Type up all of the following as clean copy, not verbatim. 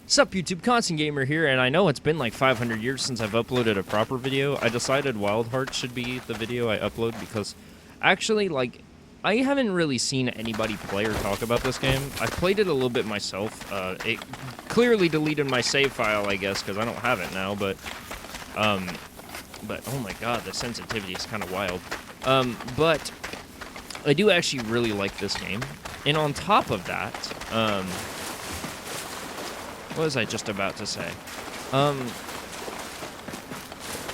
Sup YouTube, Constant Gamer here, and I know it's been like 500 years since I've uploaded a proper video. I decided Wild Heart should be the video I upload because actually, like, I haven't really seen anybody play or talk about this game. I've played it a little bit myself. It clearly deleted my save file, I guess, because I don't have it now, but oh my god, the sensitivity is kind of wild. But I do actually really like this game, and on top of that, what was I just about to say?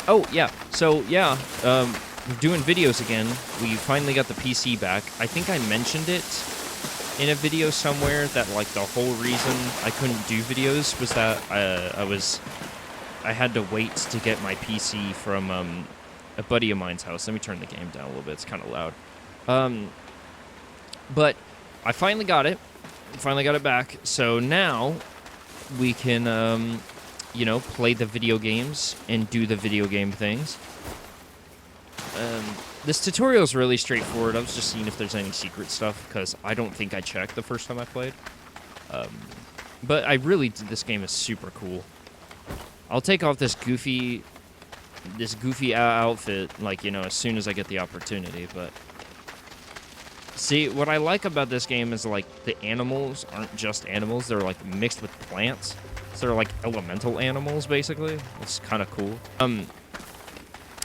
Oh, yeah. So, yeah, we're doing videos again. We finally got the PC back. I think I mentioned it in a video somewhere that, like, the whole reason I couldn't do videos was that I had to wait to get my PC from a buddy of mine's house. Let me turn the game down a little bit. It's kind of loud. But I finally got it. Finally got it back. So now we can, you know, play the video games and do the video game things. This tutorial is really straightforward. I was just seeing if there's any secret stuff, because I don't think I checked the first time I played. But I really, this game is super cool. I'll take off this goofy outfit, like, you know, as soon as I get the opportunity, but see, what I like about this game is, like, the animals aren't just animals. They're, like, mixed with plants. So they're, like, elemental animals, basically. It's kind of cool.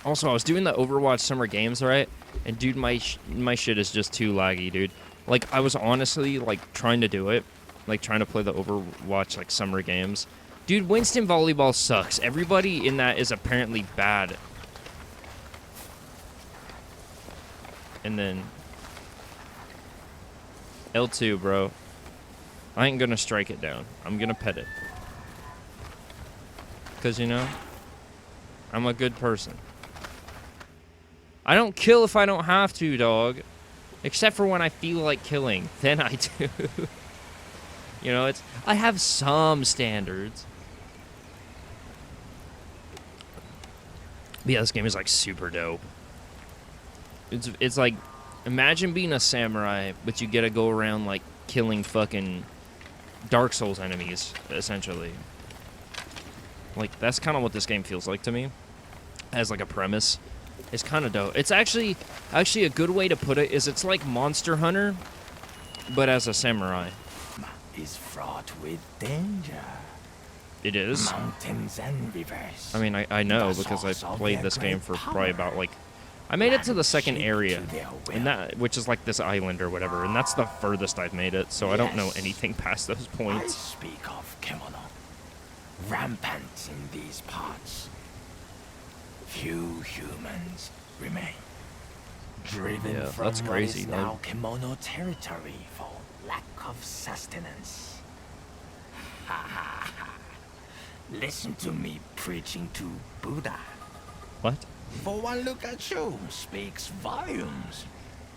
Also, I was doing the Overwatch Summer Games, right? And, dude, my shit is just too laggy, dude. Like, I was honestly, like, trying to do it. Like, trying to play the Overwatch, like, Summer Games. Dude, Winston Volleyball sucks. Everybody in that is apparently bad. And then L2, bro. I ain't gonna strike it down. I'm gonna pet it. Because, you know, I'm a good person. I don't kill if I don't have to, dog. Except for when I feel like killing. Then I do. You know, I have some standards. But yeah, this game is, like, super dope. It's like, imagine being a samurai, but you get to go around, like, killing fucking Dark Souls enemies, essentially. Like, that's kind of what this game feels like to me, as, like, a premise. It's kind of dope. It's actually a good way to put it is it's like Monster Hunter, but as a samurai. Is fraught with danger. It is. Mountains and rivers. I mean, I know, because I played this game for probably about, like, I made it to the second area, and which is like this island or whatever, and that's the furthest I've made it, so I don't know anything past those I points. speak of Kemono, rampant in these parts. Few humans remain. Driven Yeah, from that's crazy, what is now Kemono territory for lack of sustenance. Ha ha ha. Listen to me preaching to Buddha. What? For one look at you speaks volumes.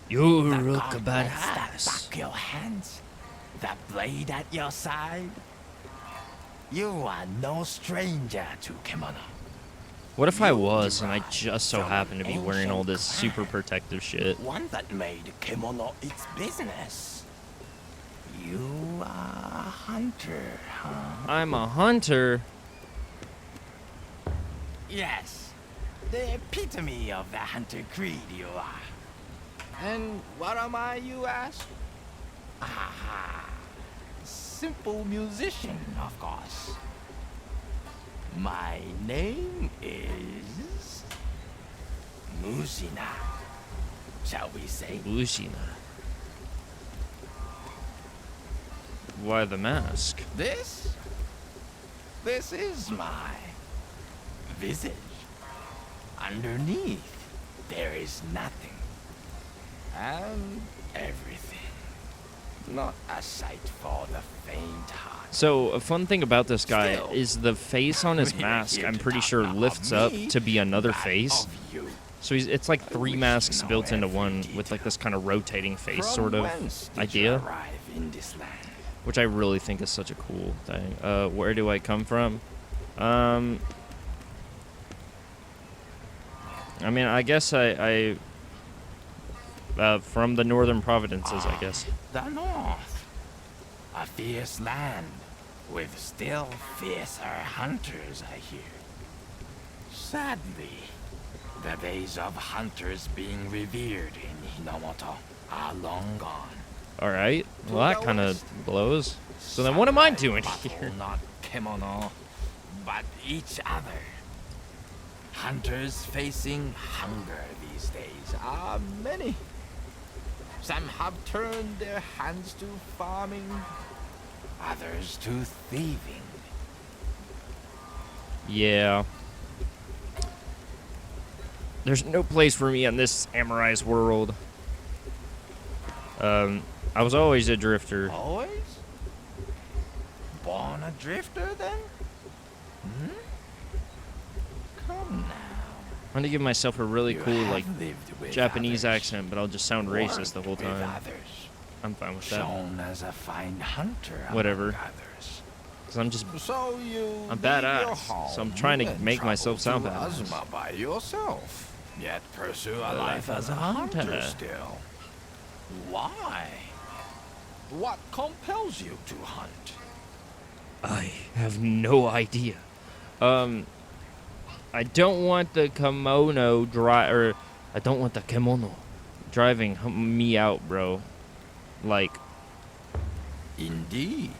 You The look a gauntlets that badass. back your hands, the blade at your side. You are no stranger to Kemono. What if I You was, and I derive just so from happened to be wearing all this ancient super protective shit? One that made Kemono its business. You are a hunter, huh? I'm a hunter. Yes, the epitome of the hunter creed you are. And what am I, you ask? Ah, simple musician, of course. My name is Musina. Shall we say? Lushina. Why the mask? This is my visage. Underneath, there is nothing. And everything. Not a sight for the faint-hearted. So, a fun thing about this guy Still, is the face on his we're mask, here I'm to pretty talk sure, not lifts of up me, to be another but face. of you. So it's like three wish masks to know built into every one with, like, detail. this kind of rotating face From sort of whence did you idea, arrive in this land? which I really think is such a cool thing. Where do I come from? I mean, I guess I from the northern provinces, I guess. The North. A fierce land, with still fiercer hunters, I hear. Sadly, the days of hunters being revered in Hinomoto are long gone. All right. Well, that kind of blows. So then what am I doing Battle here? not Kemono, but each other. Hunters facing hunger these days are many. Some have turned their hands to farming, others to thieving. Yeah. There's no place for me in this Amorize world. I was always a drifter. Always? Born a drifter, then? Hmm? Come now. I'm gonna give myself a really You cool, have like, lived with Japanese others, accent, but I'll just sound racist the whole worked with time. others, I'm fine with that. shown as a fine hunter among Whatever. others. Because I'm just, So you I'm leave your badass, so I'm home trying to and make travel myself sound to badass. Azuma by yourself, yet pursue a Life life as as a a hunter. hunter still. Why? What compels you to hunt? I have no idea. I don't want the kimono or I don't want the kimono driving me out, bro. Like, Indeed.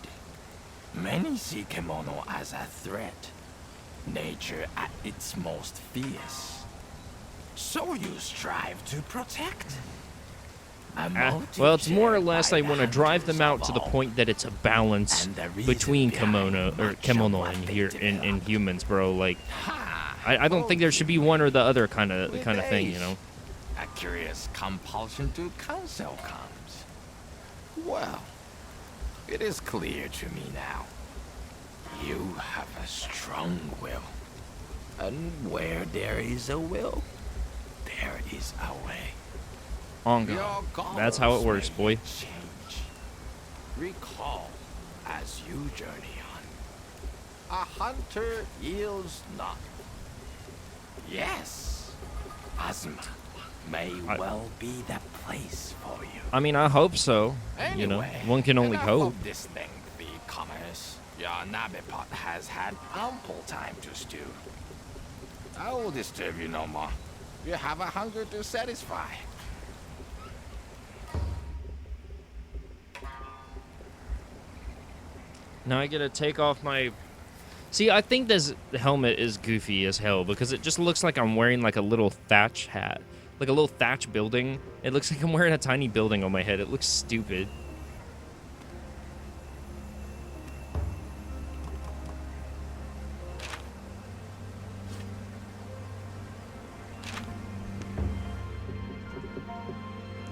Many see kimono as a threat. Nature at its most fierce. So you strive to protect. A motive well, it's more or shared less by I the want to drive them hunters out to the of all. point that it's a balance And the reason between behind much of kimono what and they here in develop. humans, bro. Like, Ha! I don't think there should be one or the other kind of With thing, you age, know. A curious compulsion to counsel comes. Well, it is clear to me now. You have a strong will. And where there is a will, there is a way. On Your God. That's how it goals works, may boy. Change. Recall as you journey on. A hunter yields not. Yes, Azuma may I- well be the place for you. I mean, I hope so. You know, Anyway, one can only enough hope. of this lengthy commerce. Your Nabepot has had ample time to stew. I will disturb you no more. You have a hunger to satisfy. Now I gotta take off my. See, I think this helmet is goofy as hell because it just looks like I'm wearing like a little thatch hat, like a little thatch building. It looks like I'm wearing a tiny building on my head. It looks stupid.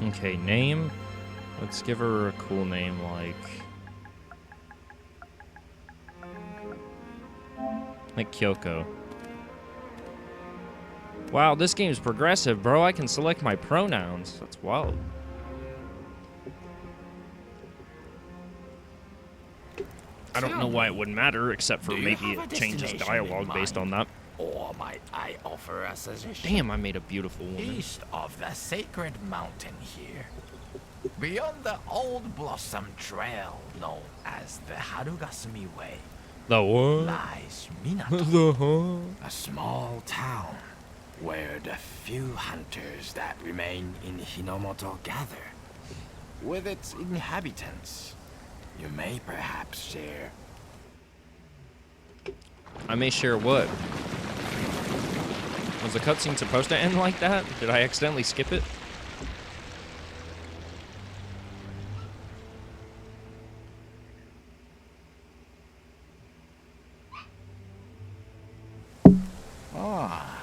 Okay, name. Let's give her a cool name like Kyoko. Wow, this game's progressive, bro. I can select my pronouns. That's wild. I don't know why it wouldn't matter, except for Do you maybe have a it changes destination in dialogue based on mind? that. Or might I offer a suggestion? Damn, I made a beautiful woman. East of the sacred mountain here, beyond the old blossom trail known as the Harugasumi Way, The what? lies Minato, The a small town where the few hunters that remain in Hinomoto gather. With its inhabitants, you may perhaps share. I may share what? Was the cutscene supposed to end like that? Did I accidentally skip it? Ah,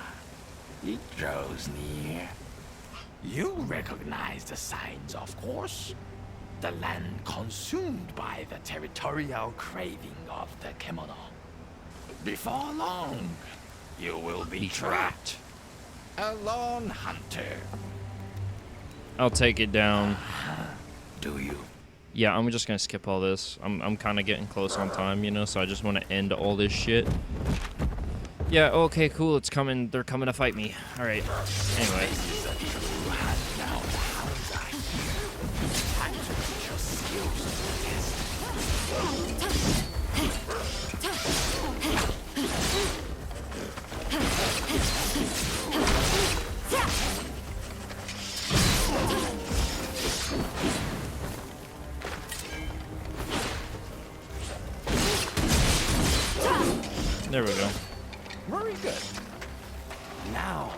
it draws near. You recognize the signs, of course. The land consumed by the territorial craving of the kimono. Before long, you will be trapped. A lone hunter. I'll take it down. Do you? Yeah, I'm just gonna skip all this. I'm kind of getting close on time, you know, so I just want to end all this shit. Yeah, okay, cool, it's coming. They're coming to fight me. All right. Anyway. This is a true hand-down hunter. Time to put your skills to the test. There we go. Very good. Now,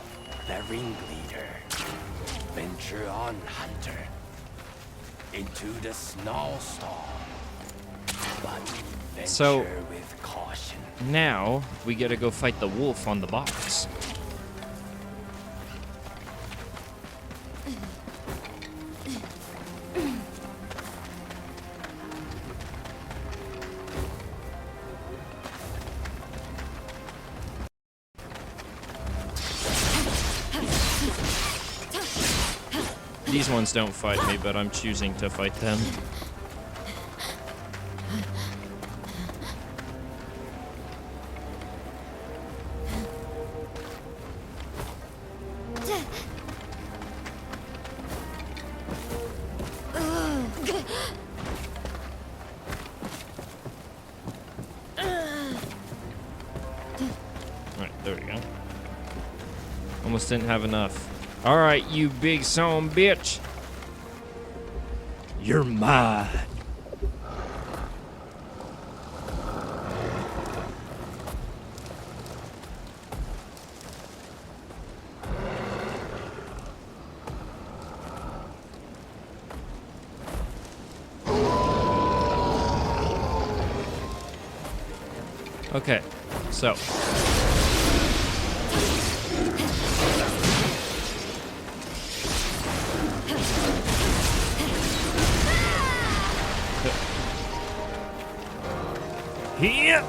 the ringleader. Venture on, hunter. Into the snowstorm. But venture So- with caution. Now, we gotta go fight the wolf on the box. These ones don't fight me, but I'm choosing to fight them. Alright, there we go. Almost didn't have enough. Alright, you big son bitch. You're mine. Okay, so here.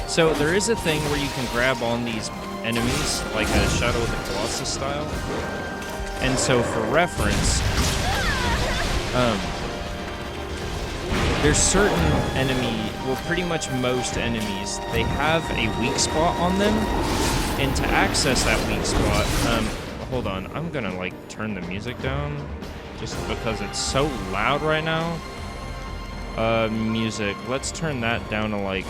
So there is a thing where you can grab on these enemies, like a Shadow of the Colossus style. And so for reference, there's certain enemy, well, pretty much most enemies, they have a weak spot on them. And to access that weak spot, hold on, I'm gonna like turn the music down just because it's so loud right now. Music, let's turn that down to like,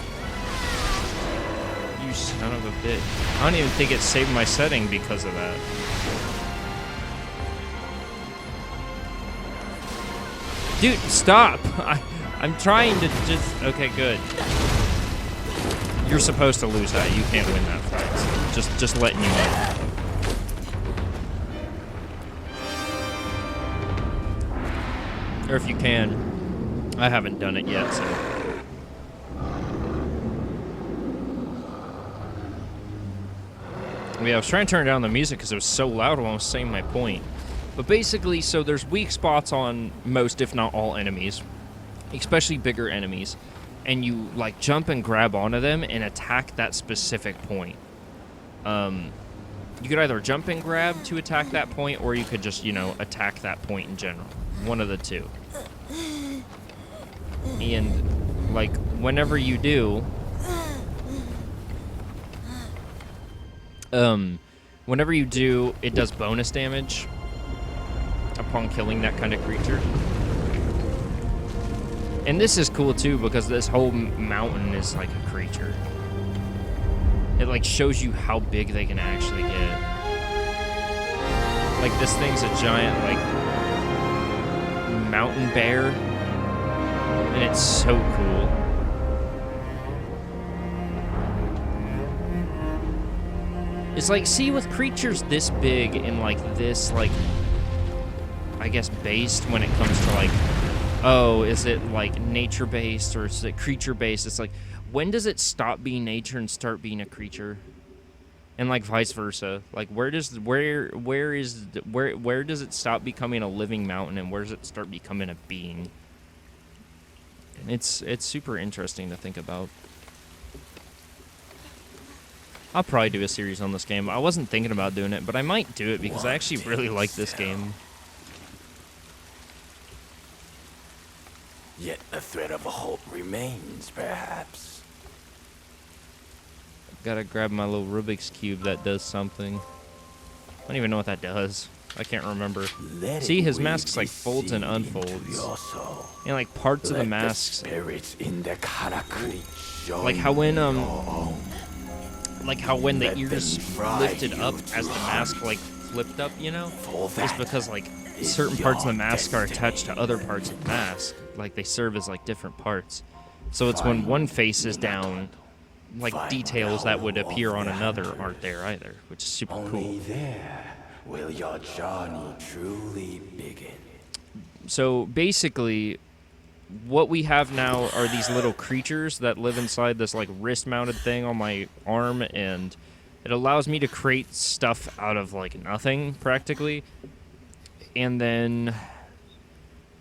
you son of a bitch. I don't even think it saved my setting because of that. Dude, stop! I'm trying to just... Okay, good. You're supposed to lose that. You can't win that fight. So just letting you know. Or if you can. I haven't done it yet, so... Yeah, I was trying to turn down the music because it was so loud while I was saying my point. But basically, so there's weak spots on most, if not all, enemies. Especially bigger enemies. And you, like, jump and grab onto them and attack that specific point. You could either jump and grab to attack that point, or you could just, you know, attack that point in general. One of the two. And, like, whenever you do... whenever you do, it does bonus damage upon killing that kind of creature. And this is cool too because this whole mountain is like a creature. It like shows you how big they can actually get. Like this thing's a giant like mountain bear, and it's so cool. It's like, see, with creatures this big and like this, like, I guess based when it comes to like, oh, is it like nature based or is it creature based? It's like, when does it stop being nature and start being a creature? And like vice versa. Like where does it stop becoming a living mountain and where does it start becoming a being? And it's super interesting to think about. I'll probably do a series on this game. I wasn't thinking about doing it, but I might do it because I actually really like this game. Yet a thread of hope remains, perhaps. Gotta grab my little Rubik's Cube that does something. I don't even know what that does. I can't remember. See, his mask like folds and unfolds. And like parts of the masks. Like how when the ears lifted up as the mask like flipped up, you know? It's because like certain parts of the mask are attached to other parts of the mask. Like they serve as like different parts. So it's when one face is down, like details that would appear on another aren't there either, which is super cool. Only there will your journey truly begin. So basically, what we have now are these little creatures that live inside this like wrist-mounted thing on my arm, and it allows me to create stuff out of like nothing practically. And then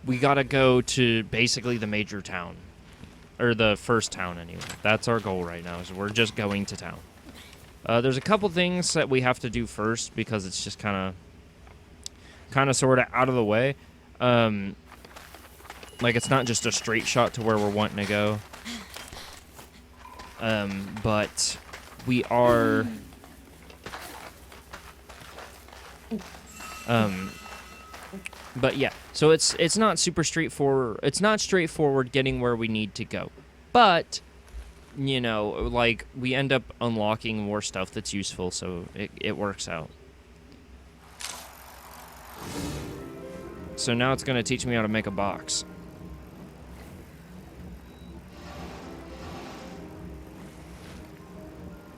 we gotta go to basically the major town, or the first town anyway. That's our goal right now, is we're just going to town. There's a couple things that we have to do first because it's just kind of sort of out of the way. Like, it's not just a straight shot to where we're wanting to go. But we are... but yeah, so it's not super straightforward. It's not straightforward getting where we need to go. But, you know, like, we end up unlocking more stuff that's useful, so it works out. So now it's going to teach me how to make a box.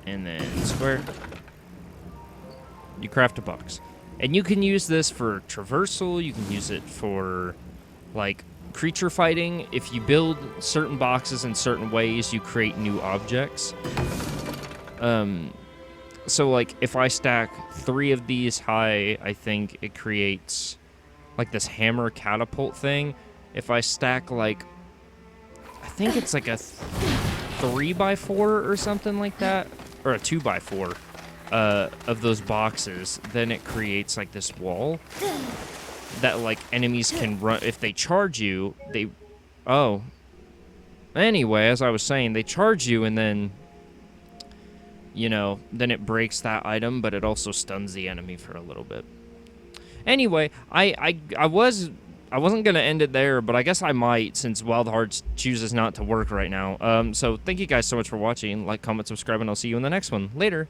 And then square. You craft a box. And you can use this for traversal. You can use it for, like, creature fighting. If you build certain boxes in certain ways, you create new objects. So, like, if I stack 3 of these high, I think it creates, like, this hammer catapult thing. If I stack, like, I think it's like a 3x4 or something like that, or a 2x4 of those boxes, then it creates like this wall that like enemies can run. If they charge you, anyway, as I was saying, they charge you, and then, you know, then it breaks that item, but it also stuns the enemy for a little bit. Anyway, I wasn't gonna end it there, but I guess I might, since Wild Hearts chooses not to work right now. So thank you guys so much for watching. Like, comment, subscribe, and I'll see you in the next one. Later.